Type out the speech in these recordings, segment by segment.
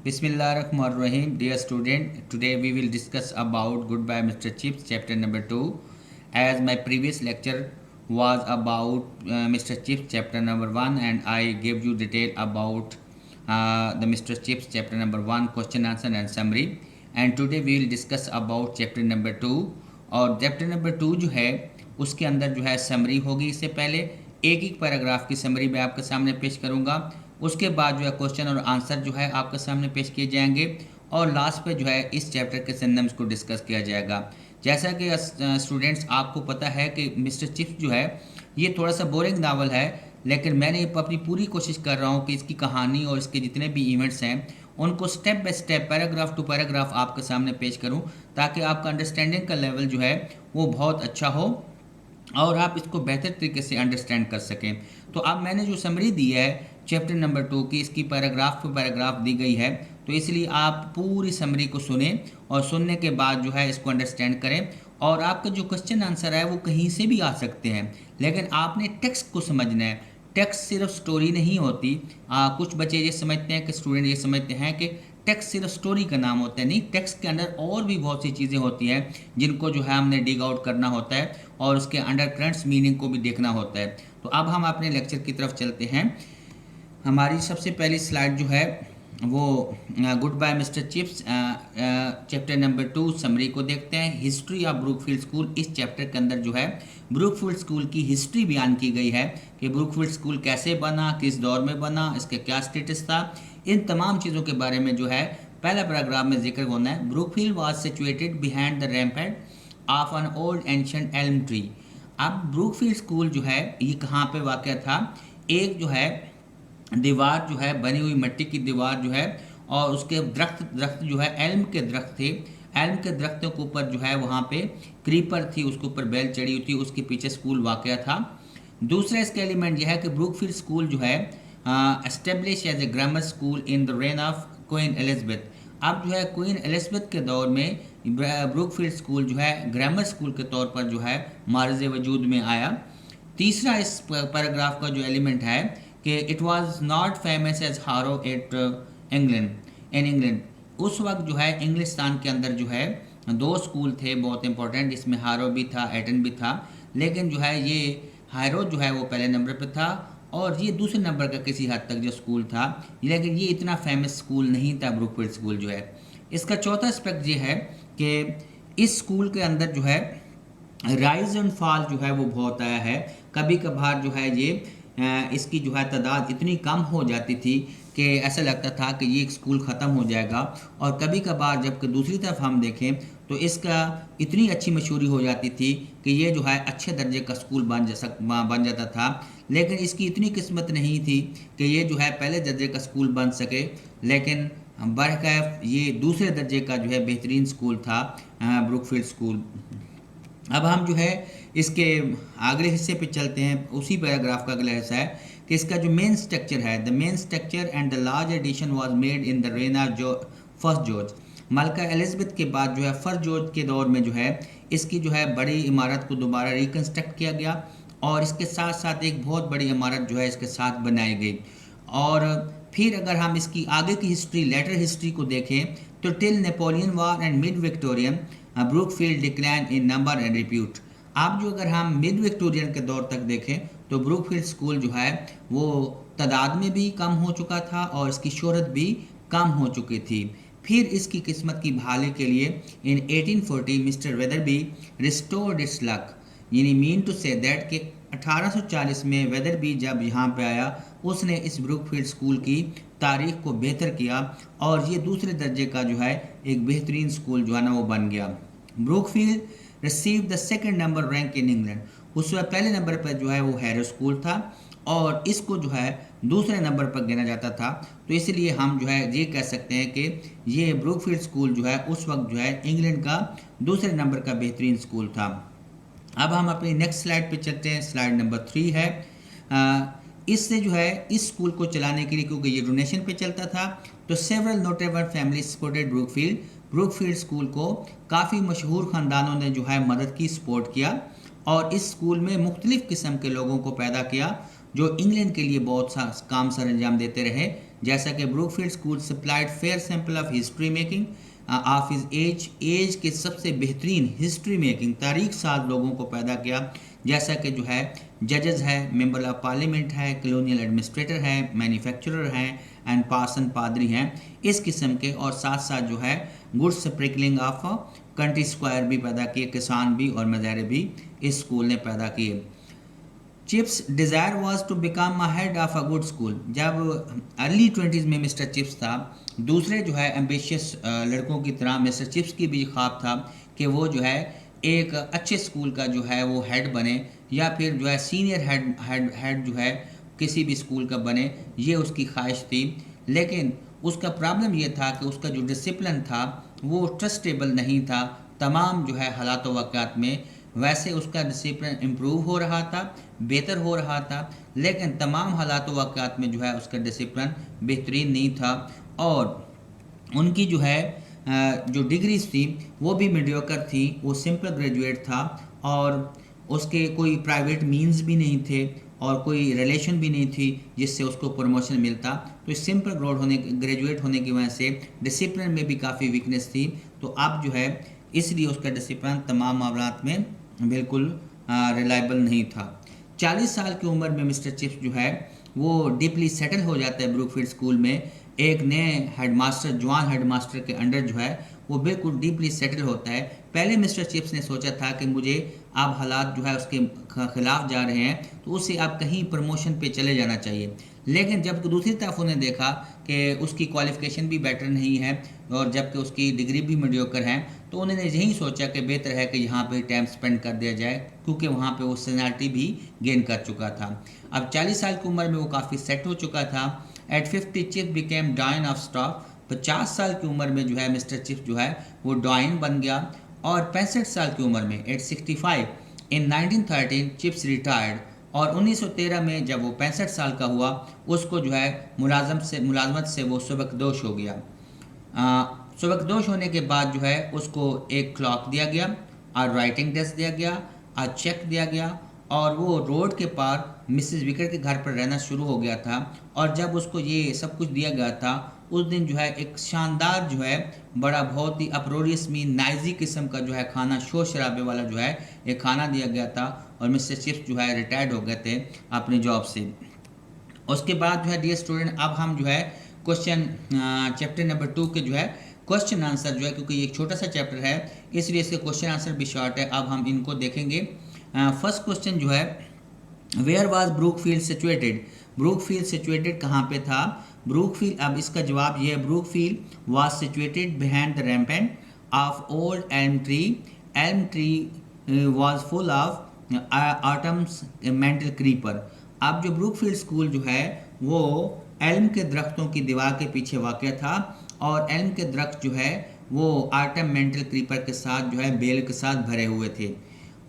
Bismillahirrahmanirrahim. Dear student, today we will discuss about Goodbye Mr. Chips, chapter number 2. As my previous lecture was about Mr. Chips, chapter number 1, and I gave you detail about the Mr. Chips, chapter number 1, question, answer, and summary. And today we will discuss about chapter number 2. और chapter number 2 जो है उसके अंदर जो है summary होगी। इससे पहले एक एक पैराग्राफ की समरी मैं आपके सामने पेश करूंगा। उसके बाद जो है क्वेश्चन और आंसर जो है आपके सामने पेश किए जाएंगे और लास्ट पे जो है इस चैप्टर के सिनोनिम्स को डिस्कस किया जाएगा। जैसा कि स्टूडेंट्स आपको पता है कि मिस्टर चिप्स जो है ये थोड़ा सा बोरिंग नावल है, लेकिन मैंने अपनी पूरी कोशिश कर रहा हूँ कि इसकी कहानी और इसके जितने भी इवेंट्स हैं उनको step by step paragraph to paragraph आपके सामने पेश करूँ, ताकि आपका अंडरस्टैंडिंग का लेवल जो है वो बहुत अच्छा हो और आप इसको बेहतर तरीके से अंडरस्टैंड कर सकें। तो अब मैंने जो समरी दी है चैप्टर नंबर 2 की, इसकी पैराग्राफ टू पैराग्राफ दी गई है, तो इसलिए आप पूरी समरी को सुने और सुनने के बाद जो है इसको अंडरस्टैंड करें। और आपका जो क्वेश्चन आंसर है वो कहीं से भी आ सकते हैं, लेकिन आपने टेक्स्ट को समझना है। टेक्स्ट सिर्फ स्टोरी नहीं होती। कुछ बच्चे ये समझते हैं कि स्टूडेंट ये समझते हैं कि टेक्स्ट सिर्फ स्टोरी का नाम होता है। नहीं, टेक्स्ट के अंदर और भी बहुत सी चीज़ें होती हैं जिनको जो है हमने डिग आउट करना होता है और उसके अंडर करंट्स मीनिंग को भी देखना होता है। तो अब हम अपने लेक्चर की तरफ चलते हैं। हमारी सबसे पहली स्लाइड जो है वो goodbye Mister Chips chapter number 2 summary को देखते हैं। हिस्ट्री ऑफ ब्रूकफील्ड स्कूल, इस चैप्टर के अंदर जो है ब्रूकफील्ड स्कूल की हिस्ट्री बयान की गई है कि ब्रूकफील्ड स्कूल कैसे बना, किस दौर में बना, इसका क्या स्टेटस था, इन तमाम चीज़ों के बारे में जो है पहला पैराग्राफ में जिक्र होना है। Brookfield was situated behind the rampart of an old ancient elm tree. अब ब्रूकफील्ड स्कूल जो है ये कहाँ पे वाक़या था? एक जो है दीवार जो है बनी हुई मिट्टी की दीवार जो है और उसके दरख्त जो है एल्म के दरख्त थे। एल्म के दरख्तों के ऊपर जो है वहाँ पे क्रीपर थी, उसके ऊपर बेल चढ़ी हुई थी, उसके पीछे स्कूल वाक़या था। दूसरा इसका एलिमेंट यह है कि ब्रूकफील्ड स्कूल जो है establish as a grammar school in the reign of Queen Elizabeth. अब जो है क्वीन एलिजाबेथ के दौर में ब्रूकफील्ड स्कूल जो है ग्रामर स्कूल के तौर पर जो है मारज़ वजूद में आया। तीसरा इस पैराग्राफ का जो एलिमेंट है कि it was not famous as Harrow at England. उस वक्त जो है इंग्लिस्तान के अंदर जो है दो स्कूल थे बहुत इंपॉर्टेंट, इसमें हारो भी था, एटन भी था, लेकिन जो है ये हारो जो है वो पहले नंबर पे था और ये दूसरे नंबर का किसी हद तक जो स्कूल था, लेकिन ये इतना फेमस स्कूल नहीं था ब्रूकफील्ड स्कूल जो है। इसका चौथा एस्पेक्ट ये है कि इस स्कूल के अंदर जो है राइज एंड फॉल जो है वो बहुत आया है। कभी कभार जो है ये इसकी जो है तादाद इतनी कम हो जाती थी कि ऐसा लगता था कि ये स्कूल ख़त्म हो जाएगा, और कभी कभार जबकि दूसरी तरफ हम देखें तो इसका इतनी अच्छी मशहूरी हो जाती थी कि ये जो है अच्छे दर्जे का स्कूल बन जाता था। लेकिन इसकी इतनी किस्मत नहीं थी कि ये जो है पहले दर्जे का स्कूल बन सके, लेकिन बहरकैफ ये दूसरे दर्जे का जो है बेहतरीन स्कूल था ब्रूकफील्ड स्कूल। अब हम जो है इसके अगले हिस्से पे चलते हैं। उसी पैराग्राफ का अगला हिस्सा है कि इसका जो मेन स्ट्रक्चर है, the main structure and the large addition was made in the reign of first George. मलका एलिजाबेथ के बाद जो है फर्स्ट जॉर्ज के दौर में जो है इसकी जो है बड़ी इमारत को दोबारा रिकन्स्ट्रक्ट किया गया और इसके साथ साथ एक बहुत बड़ी इमारत जो है इसके साथ बनाई गई। और फिर अगर हम इसकी आगे की हिस्ट्री, लेटर हिस्ट्री को देखें तो till Napoleon war and mid Victorian Brookfield decline in number and repute. अब जो अगर हम मिड विक्टोरियन के दौर तक देखें तो ब्रूकफील्ड स्कूल जो है वो तादाद में भी कम हो चुका था और इसकी शोहरत भी कम हो चुकी थी। फिर इसकी किस्मत की बहाली के लिए इन 1840 mister Wetherby restored it's luck, यानी मीन टू से दैट कि 1840 में वेदरबी जब यहाँ पे आया उसने इस ब्रूकफील्ड स्कूल की तारीख को बेहतर किया और ये दूसरे दर्जे का जो है एक बेहतरीन स्कूल जो है ना वो बन गया। Brookfield receive the second number rank in England. उस वक्त पहले नंबर पर जो है वो हैरो स्कूल था और इसको जो है दूसरे नंबर पर गिना जाता था। तो इसलिए हम जो है ये कह सकते हैं कि ये ब्रूकफील्ड स्कूल जो है उस वक्त जो है इंग्लैंड का दूसरे नंबर का बेहतरीन स्कूल था। अब हम अपनी नेक्स्ट स्लाइड पे चलते हैं। स्लाइड नंबर 3 है। इससे जो है इस स्कूल को चलाने के लिए, क्योंकि ये डोनेशन पे चलता था, तो several notable family supported Brookfield school को काफ़ी मशहूर ख़ानदानों ने जो है मदद की, सपोर्ट किया और इस स्कूल में मुख्तलिफ़ किस्म के लोगों को पैदा किया जो इंग्लैंड के लिए बहुत सा काम सर अंजाम देते रहे, जैसा कि Brookfield school supplied fair sample of history making of his age के सबसे बेहतरीन हिस्ट्री मेकिंग तारीख साज लोगों को पैदा किया, जैसा कि जो है जजेस है, मेंबर ऑफ पार्लियामेंट है, कॉलोनियल एडमिनिस्ट्रेटर है, मैन्युफैक्चरर हैं एंड पार्सन पादरी हैं, इस किस्म के। और साथ साथ जो है good sprinkling of country square भी पैदा किए, किसान भी और मज़ारे भी इस स्कूल ने पैदा किए। Chips desire was to become a head of a good school. जब अर्ली 20s में मिस्टर चिप्स था, दूसरे जो है एम्बिशियस लड़कों की तरह मिस्टर चिप्स की भी ख्वाब था कि वो जो है एक अच्छे स्कूल का जो है वो हेड बने, या फिर जो है सीनियर हेड जो है किसी भी स्कूल का बने, ये उसकी ख्वाहिश थी। लेकिन उसका प्रॉब्लम ये था कि उसका जो डिसिप्लिन था वो ट्रस्टेबल नहीं था तमाम जो है हालात वाक़यात में। वैसे उसका डिसिप्लिन इम्प्रूव हो रहा था, बेहतर हो रहा था, लेकिन तमाम हालात वाक़यात में जो है उसका डिसिप्लिन बेहतरीन नहीं था। और उनकी जो है जो डिग्रीज थी वो भी मीडियोकर थी, वो सिंपल ग्रेजुएट था और उसके कोई प्राइवेट मींस भी नहीं थे और कोई रिलेशन भी नहीं थी जिससे उसको प्रमोशन मिलता। तो इस सिंपल ग्रेजुएट होने की वजह से डिसिप्लिन में भी काफ़ी वीकनेस थी। तो अब जो है इसलिए उसका डिसिप्लिन तमाम मामलात में बिल्कुल रिलायबल नहीं था। 40 साल की उम्र में मिस्टर चिप्स जो है वो डीपली सेटल हो जाता है ब्रूकफील्ड स्कूल में। एक नए हेडमास्टर, जवान हेडमास्टर के अंडर जो है वो बिल्कुल डीपली सेटल होता है। पहले मिस्टर चिप्स ने सोचा था कि मुझे अब हालात जो है उसके खिलाफ जा रहे हैं तो उसे अब कहीं प्रमोशन पे चले जाना चाहिए, लेकिन जब दूसरी तरफ उन्हें देखा कि उसकी क्वालिफ़िकेशन भी बेटर नहीं है और जबकि उसकी डिग्री भी मीडियोकर है, तो उन्होंने यही सोचा कि बेहतर है कि यहाँ पे टाइम स्पेंड कर दिया जाए, क्योंकि वहाँ पे वो सीनियरिटी भी गेन कर चुका था। अब 40 साल की उम्र में वो काफ़ी सेट हो चुका था। At 50 Chips became doyen of staff. 50 साल की उम्र में जो है मिस्टर चिप्स जो है वो डॉइन बन गया। और 65 साल की उम्र में एट 65 इन 1913 चिप्स रिटायर्ड। और 1913 में जब वो 65 साल का हुआ उसको जो है मुलाजमत से वो सबकदोश हो गया। सबकदोश होने के बाद जो है उसको एक क्लॉक दिया गया और राइटिंग डेस्क दिया गया और चेक दिया गया, और वो रोड के पार मिसेस विकर के घर पर रहना शुरू हो गया था। और जब उसको ये सब कुछ दिया गया था उस दिन जो है एक शानदार जो है बड़ा बहुत ही अप्रोरियस मीन नाइजी किस्म का जो है खाना, शोर शराबे वाला जो है एक खाना दिया गया था, और मिस्टर चिप्स जो है रिटायर्ड हो गए थे अपनी जॉब से। उसके बाद जो है डियर स्टूडेंट अब हम जो है क्वेश्चन चैप्टर नंबर 2 के जो है क्वेश्चन आंसर जो है, क्योंकि ये एक छोटा सा चैप्टर है इसलिए इसके क्वेश्चन आंसर भी शॉर्ट है, अब हम इनको देखेंगे। फर्स्ट क्वेश्चन जो है where was Brookfield situated. Brookfield situated कहाँ पे था? ब्रूकफील्ड, अब इसका जवाब ये है, Brookfield was situated behind the rampart of old elm tree. Elm tree was full of autumn's mantle creeper. अब जो ब्रूकफील्ड स्कूल जो है वो एल्म के दरख्तों की दीवार के पीछे वाक़ था, और एल्म के दरख्त जो है वो आर्टम मेंटल क्रीपर के साथ जो है बेल के साथ भरे हुए थे।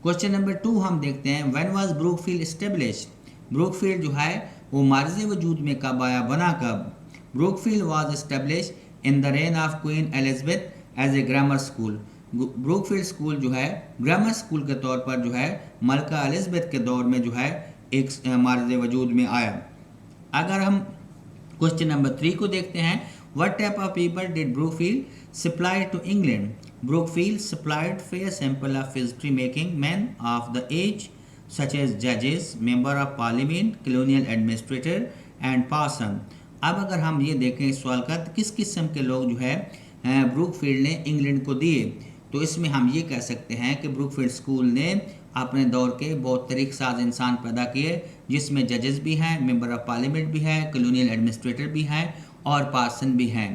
क्वेश्चन नंबर 2 हम देखते हैं, when was Brookfield established. Brookfield जो है वो मार्ज़ वजूद में कब आया, बना कब? Brookfield was established in the reign of Queen Elizabeth as a grammar school. Brookfield school जो है ग्रामर स्कूल के तौर पर जो है मलका एलिजाबेथ के दौर में जो है एक मार्ज़ वजूद में आया। अगर हम क्वेश्चन नंबर 3 को देखते हैं, what type of people did Brookfield supply to England. Brookfield supplied fair sample of history making men of the age such as judges, member of parliament, colonial administrator and parson। अब अगर हम ये देखें इस सवाल का तो किस किस्म के लोग जो है ब्रूकफील्ड ने इंग्लैंड को दिए, तो इसमें हम ये कह सकते हैं कि ब्रूकफील्ड स्कूल ने अपने दौर के बहुत तरीक़ साज इंसान पैदा किए, जिसमें जजेस भी हैं, मेंबर ऑफ पार्लियामेंट भी है, कॉलोनियल एडमिनिस्ट्रेटर भी हैं और पार्सन भी हैं।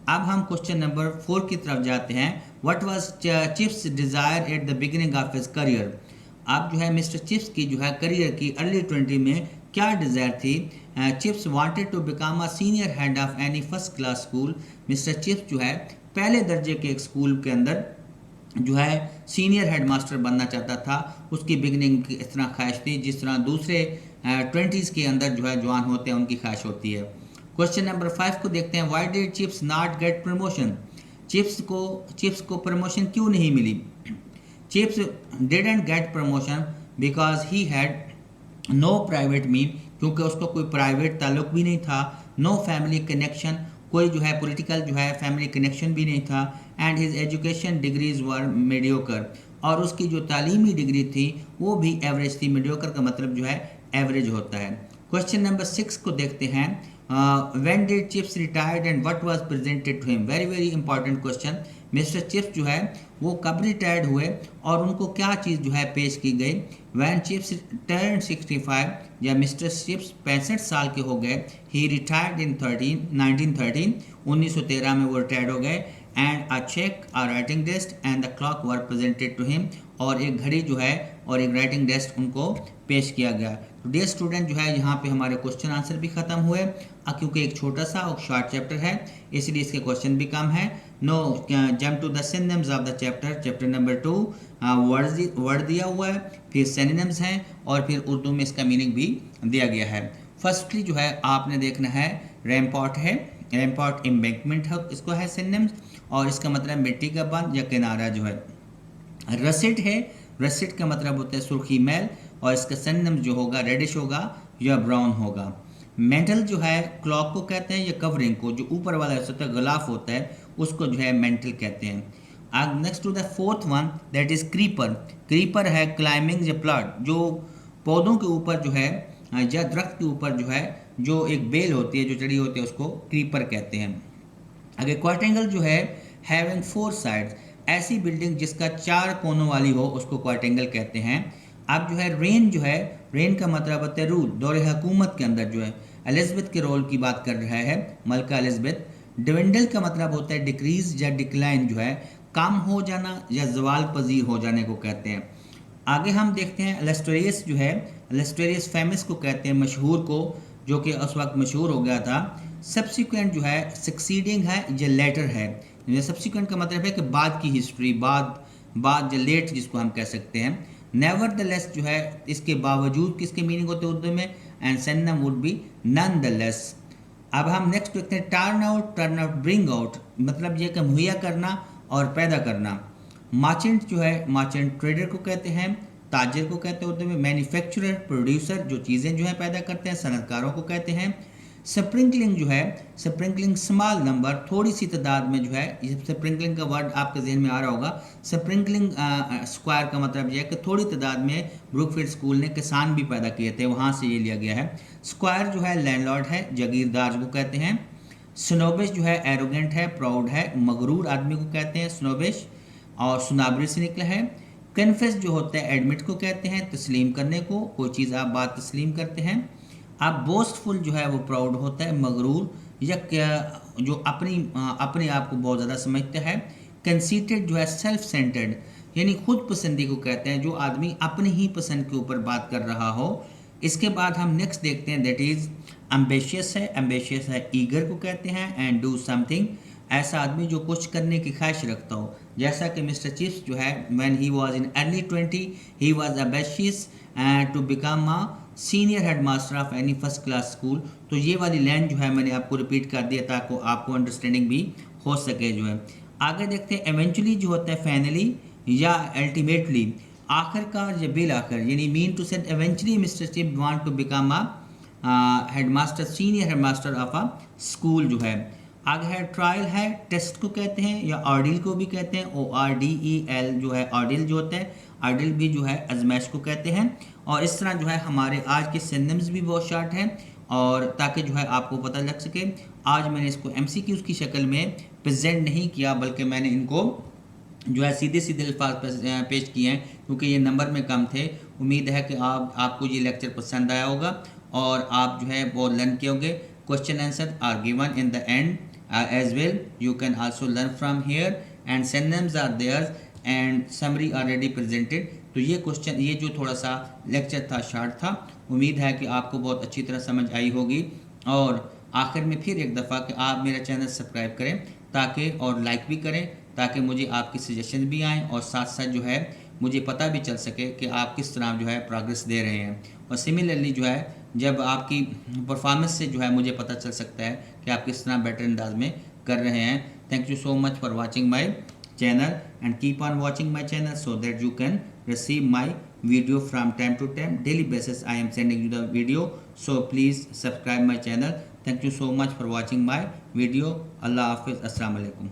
अब हम क्वेश्चन नंबर 4 की तरफ जाते हैं, what was chips desire at the beginning of his career. अब जो है मिस्टर चिप्स की जो है करियर की अर्ली 20 में क्या डिज़ायर थी? Chips wanted to become a senior head of any first class school. Mister Chips जो है पहले दर्जे के एक स्कूल के अंदर जो है सीनियर हेडमास्टर बनना चाहता था। उसकी बिगिनिंग की इस तरह ख्वाहिश थी जिस तरह दूसरे 20s के अंदर जो है जवान होते हैं उनकी ख्वाहिश होती है। क्वेश्चन नंबर 5 को देखते हैं, why did Chips not get promotion. Chips को प्रमोशन क्यों नहीं मिली? Chips didn't get promotion because he had no private mean, क्योंकि उसका कोई प्राइवेट ताल्लुक भी नहीं था, नो फैमिली कनेक्शन, कोई जो है पॉलिटिकल जो है फैमिली कनेक्शन भी नहीं था, and his education degrees were mediocre, और उसकी जो तालीमी डिग्री थी वो भी एवरेज थी। मीडियोकर का मतलब जो है एवरेज होता है। क्वेश्चन नंबर 6 को देखते हैं। When did Chips retired and what was presented to him? Very very important question. Mister Chips जो है वो कब रिटायर्ड हुए और उनको क्या चीज़ जो है पेश की गई? व्हेन चिप्स टर्न 65, या मिस्टर चिप्स 65 साल के हो गए, ही रिटायर्ड इन 1913, 1913 में वो रिटायर्ड हो गए, and a cheque, a writing desk and the clock were presented to him, और एक घड़ी जो है और एक राइटिंग डेस्क उनको पेश किया गया। तो डियर स्टूडेंट जो है यहाँ पे हमारे क्वेश्चन आंसर भी खत्म हुए, क्योंकि एक छोटा सा और शॉर्ट चैप्टर है इसलिए इसके क्वेश्चन भी कम है। Now jump to the synonyms of the chapter number 2। Word दिया हुआ है, फिर सिनोनिम्स हैं, और फिर उर्दू में इसका मीनिंग भी दिया गया है। फर्स्टली जो है आपने देखना है रैम्पॉट है, रैम्पॉट एम्बैंकमेंट है, इसको है सिनोनिम्स, और इसका मतलब मिट्टी का बांध या किनारा जो है। रसिट है, रसिट का मतलब होता है सुर्खी मैल, और इसका सिनोनिम्स जो होगा रेडिश होगा या ब्राउन होगा। मेंटल जो है क्लॉक को कहते हैं, या कवरिंग को जो ऊपर वाला होता है गलाफ होता है उसको जो है मेंटल कहते हैं। अब next to the fourth one, that is creeper. Creeper है क्लाइंबिंग द प्लांट, जो पौधों के ऊपर जो है या दरख्त के ऊपर जो है जो एक बेल होती है जो चढ़ी होती है उसको क्रीपर कहते हैं। अगर क्वार्टेंगल जो है हैविंग 4 साइड्स, ऐसी बिल्डिंग जिसका 4 कोनों वाली हो उसको क्वार्टेंगल कहते हैं। अब जो है रेन जो है, रेन का मतलब होता है रूल, दौरे हुकूमत के अंदर जो है एलिज़ाबेथ के रोल की बात कर रहा है, मलका एलिज़ाबेथ। डिविंडल का मतलब होता है डिक्रीज या डिक्लाइन, जो है कम हो जाना या जवाल पजीर हो जाने को कहते हैं। आगे हम देखते हैं इलस्ट्रेरियस जो है, इलस्ट्रेरियस फेमस को कहते हैं, मशहूर को, जो कि उस वक्त मशहूर हो गया था। सब्सिक्वेंट जो है सक्सीडिंग है या लेटर है, सब्सिक्वेंट का मतलब है कि बाद की हिस्ट्री, बाद या लेट जिसको हम कह सकते हैं। नेवर द लेस जो है इसके बावजूद किसके मीनिंग होते हैं उर्दू में, and synonym would be none the less. अब हम नेक्स्ट देखते हैं टर्न आउट, ब्रिंग आउट, मतलब ये कि मुहैया करना और पैदा करना। मार्चेंट जो है मार्चेंट ट्रेडर को कहते हैं, ताजर को कहते हैं उर्दू में। मैन्युफैक्चरर, प्रोड्यूसर, जो चीज़ें जो है पैदा करते हैं, सनतकारों को कहते हैं। स्प्रिंकलिंग जो है, स्प्रिंकलिंग स्मॉल नंबर, थोड़ी सी तादाद में जो है, ये स्प्रिंकलिंग का वर्ड आपके जहन में आ रहा होगा। स्प्रिंकलिंग स्क्वायर का मतलब यह है कि थोड़ी तादाद में ब्रुकफील्ड स्कूल ने किसान भी पैदा किए थे, वहाँ से ये लिया गया है। स्क्वायर जो है लैंडलॉर्ड है, जागीरदार को कहते हैं। स्नोबिश जो है एरोगेंट है, प्राउड है, मगरूर आदमी को कहते हैं स्नोबिश, और सुनाबरी से निकला है। कन्फेस जो होता है एडमिट को कहते हैं, तस्लीम करने को, कोई चीज़ आप बात तस्लीम करते हैं। अब बोस्टफुल जो है वो प्राउड होता है, मगरूर या जो अपने आप को बहुत ज़्यादा समझता है। कंसीटेड जो है सेल्फ सेंटर्ड, यानी खुद पसंदी को कहते हैं, जो आदमी अपनी ही पसंद के ऊपर बात कर रहा हो। इसके बाद हम नेक्स्ट देखते हैं, दैट इज़ एम्बिशियस है, एम्बिशियस है ईगर को कहते हैं, एंड डू समथिंग, ऐसा आदमी जो कुछ करने की ख्वाहिश रखता हो। जैसा कि मिस्टर चिप्स जो है when he was in early 20 he was ambitious to become a senior headmaster of any first class school. तो ये वाली लाइन जो है मैंने आपको रिपीट कर दिया ताकि आपको अंडरस्टैंडिंग भी हो सके जो है। आगे देखते हैं इवेंचुअली जो होता है फाइनली या अल्टीमेटली, आखिरकार या बिल आखिर, यानी mean to said eventually Mister Chip want to become a headmaster, senior headmaster of a school जो है। आगे है ट्रायल है, टेस्ट को कहते हैं या ऑर्डिल को भी कहते हैं, ORDEL जो है ऑर्डिल जो होता है, ऑर्डिल भी जो है आजमाइश को कहते हैं। और इस तरह जो है हमारे आज के सिनोनिम्स भी बहुत शार्ट हैं, और ताकि जो है आपको पता लग सके, आज मैंने इसको MCQs की शक्ल में प्रेजेंट नहीं किया, बल्कि मैंने इनको जो है सीधे सीधे अल्फाज पेश किए हैं क्योंकि ये नंबर में कम थे। उम्मीद है कि आपको ये लेक्चर पसंद आया होगा और आप जो है बहुत लर्न किए होंगे। Question answer are given in the end as well. You can also learn from here and synonyms are there and summary already presented. तो ये क्वेश्चन, ये जो थोड़ा सा लेक्चर था शार्ट था, उम्मीद है कि आपको बहुत अच्छी तरह समझ आई होगी। और आखिर में फिर एक दफ़ा कि आप मेरा चैनल सब्सक्राइब करें ताकि, और लाइक भी करें ताकि मुझे आपकी सजेशन भी आएँ और साथ साथ जो है मुझे पता भी चल सके कि आप किस तरह जो है प्रोग्रेस दे रहे हैं। और सिमिलरली जो है जब आपकी परफॉर्मेंस से जो है मुझे पता चल सकता है कि आप किस तरह बेटर अंदाज में कर रहे हैं। Thank you so much for watching my channel and keep on watching my channel so that you can receive my video from time to time. Daily basis I am sending you the video, so please subscribe my channel. Thank you so much for watching my video. Allah Hafiz. Assalamu alaikum.